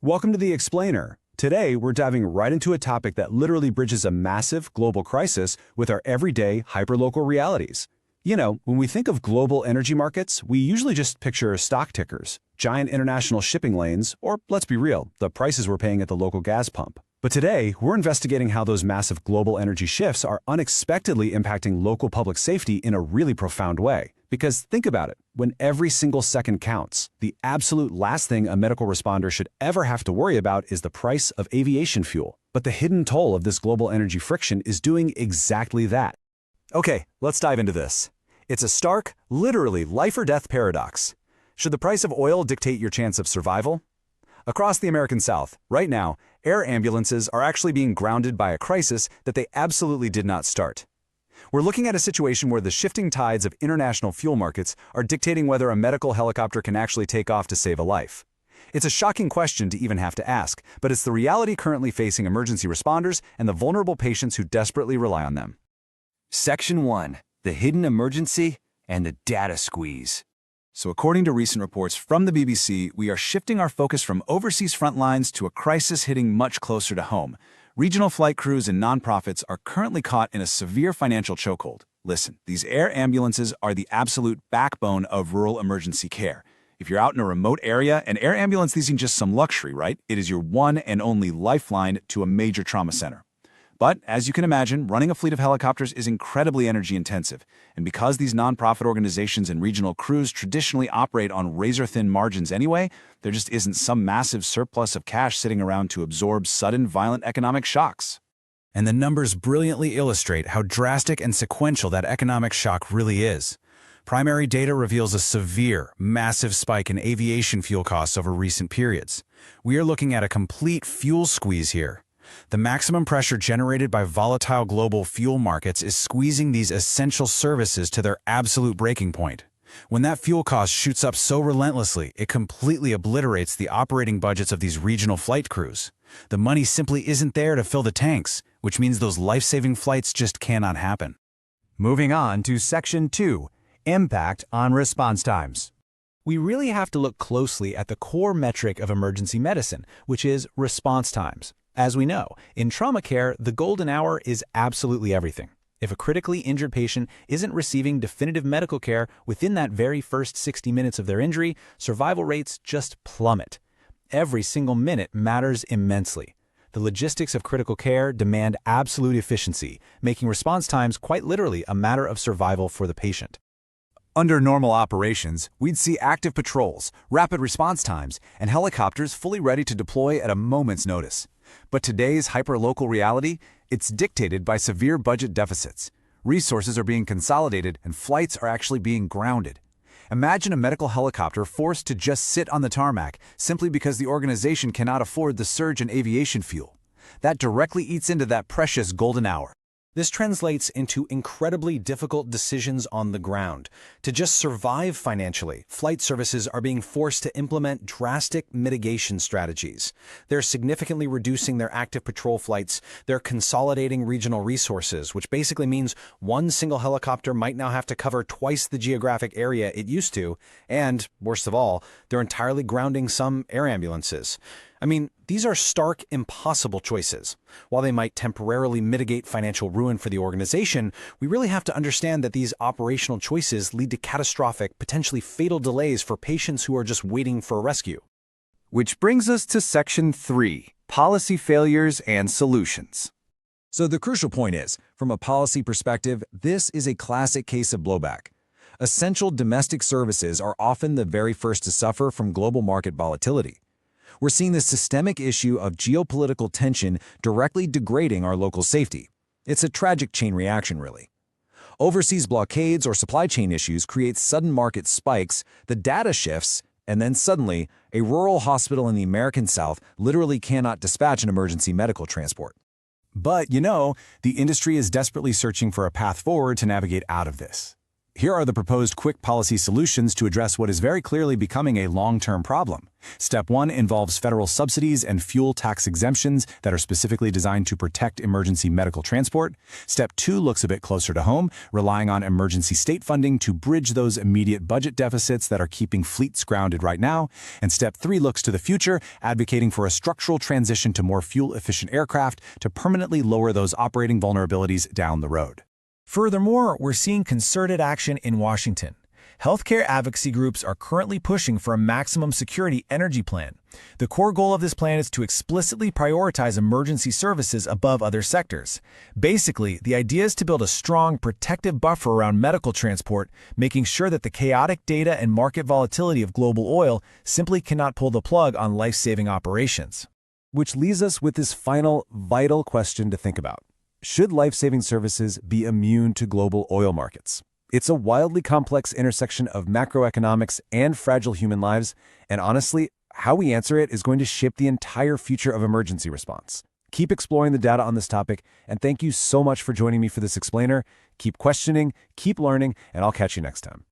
Welcome to The Explainer. Today, we're diving right into a topic that literally bridges a massive global crisis with our everyday hyperlocal realities. You know, when we think of global energy markets, we usually just picture stock tickers, giant international shipping lanes, or let's be real, the prices we're paying at the local gas pump. But today, we're investigating how those massive global energy shifts are unexpectedly impacting local public safety in a really profound way. Because think about it, when every single second counts, the absolute last thing a medical responder should ever have to worry about is the price of aviation fuel. But the hidden toll of this global energy friction is doing exactly that. Okay, let's dive into this. It's a stark, literally life or death paradox. Should the price of oil dictate your chance of survival? Across the American South, right now, air ambulances are actually being grounded by a crisis that they absolutely did not start. We're looking at a situation where the shifting tides of international fuel markets are dictating whether a medical helicopter can actually take off to save a life. It's a shocking question to even have to ask, but it's the reality currently facing emergency responders and the vulnerable patients who desperately rely on them. Section 1. The hidden emergency and the data squeeze. So according to recent reports from the BBC, we are shifting our focus from overseas front lines to a crisis hitting much closer to home. Regional flight crews and nonprofits are currently caught in a severe financial chokehold. Listen, these air ambulances are the absolute backbone of rural emergency care. If you're out in a remote area, an air ambulance isn't just some luxury, right? It is your one and only lifeline to a major trauma center. But, as you can imagine, running a fleet of helicopters is incredibly energy-intensive, and because these nonprofit organizations and regional crews traditionally operate on razor-thin margins anyway, there just isn't some massive surplus of cash sitting around to absorb sudden, violent economic shocks. And the numbers brilliantly illustrate how drastic and sequential that economic shock really is. Primary data reveals a severe, massive spike in aviation fuel costs over recent periods. We are looking at a complete fuel squeeze here. The maximum pressure generated by volatile global fuel markets is squeezing these essential services to their absolute breaking point. When that fuel cost shoots up so relentlessly, it completely obliterates the operating budgets of these regional flight crews. The money simply isn't there to fill the tanks, which means those life-saving flights just cannot happen. Moving on to Section 2, Impact on Response Times. We really have to look closely at the core metric of emergency medicine, which is response times. As we know, in trauma care, the golden hour is absolutely everything. If a critically injured patient isn't receiving definitive medical care within that very first 60 minutes of their injury, survival rates just plummet. Every single minute matters immensely. The logistics of critical care demand absolute efficiency, making response times quite literally a matter of survival for the patient. Under normal operations, we'd see active patrols, rapid response times, and helicopters fully ready to deploy at a moment's notice. But today's hyper-local reality, it's dictated by severe budget deficits. Resources are being consolidated and flights are actually being grounded. Imagine a medical helicopter forced to just sit on the tarmac simply because the organization cannot afford the surge in aviation fuel. That directly eats into that precious golden hour. This translates into incredibly difficult decisions on the ground. To just survive financially, flight services are being forced to implement drastic mitigation strategies. They're significantly reducing their active patrol flights. They're consolidating regional resources, which basically means one single helicopter might now have to cover twice the geographic area it used to. And, worst of all, they're entirely grounding some air ambulances. I mean, these are stark, impossible choices. While they might temporarily mitigate financial ruin for the organization, we really have to understand that these operational choices lead to catastrophic, potentially fatal delays for patients who are just waiting for a rescue. Which brings us to Section 3, Policy Failures and Solutions. So the crucial point is, from a policy perspective, this is a classic case of blowback. Essential domestic services are often the very first to suffer from global market volatility. We're seeing this systemic issue of geopolitical tension directly degrading our local safety. It's a tragic chain reaction, really. Overseas blockades or supply chain issues create sudden market spikes, the data shifts, and then suddenly, a rural hospital in the American South literally cannot dispatch an emergency medical transport. But, you know, the industry is desperately searching for a path forward to navigate out of this. Here are the proposed quick policy solutions to address what is very clearly becoming a long-term problem. Step 1 involves federal subsidies and fuel tax exemptions that are specifically designed to protect emergency medical transport. Step 2 looks a bit closer to home, relying on emergency state funding to bridge those immediate budget deficits that are keeping fleets grounded right now. And Step 3 looks to the future, advocating for a structural transition to more fuel-efficient aircraft to permanently lower those operating vulnerabilities down the road. Furthermore, we're seeing concerted action in Washington. Healthcare advocacy groups are currently pushing for a maximum security energy plan. The core goal of this plan is to explicitly prioritize emergency services above other sectors. Basically, the idea is to build a strong, protective buffer around medical transport, making sure that the chaotic data and market volatility of global oil simply cannot pull the plug on life-saving operations. Which leaves us with this final, vital question to think about. Should life-saving services be immune to global oil markets? It's a wildly complex intersection of macroeconomics and fragile human lives, and honestly, how we answer it is going to shape the entire future of emergency response. Keep exploring the data on this topic, and thank you so much for joining me for this explainer. Keep questioning, keep learning, and I'll catch you next time.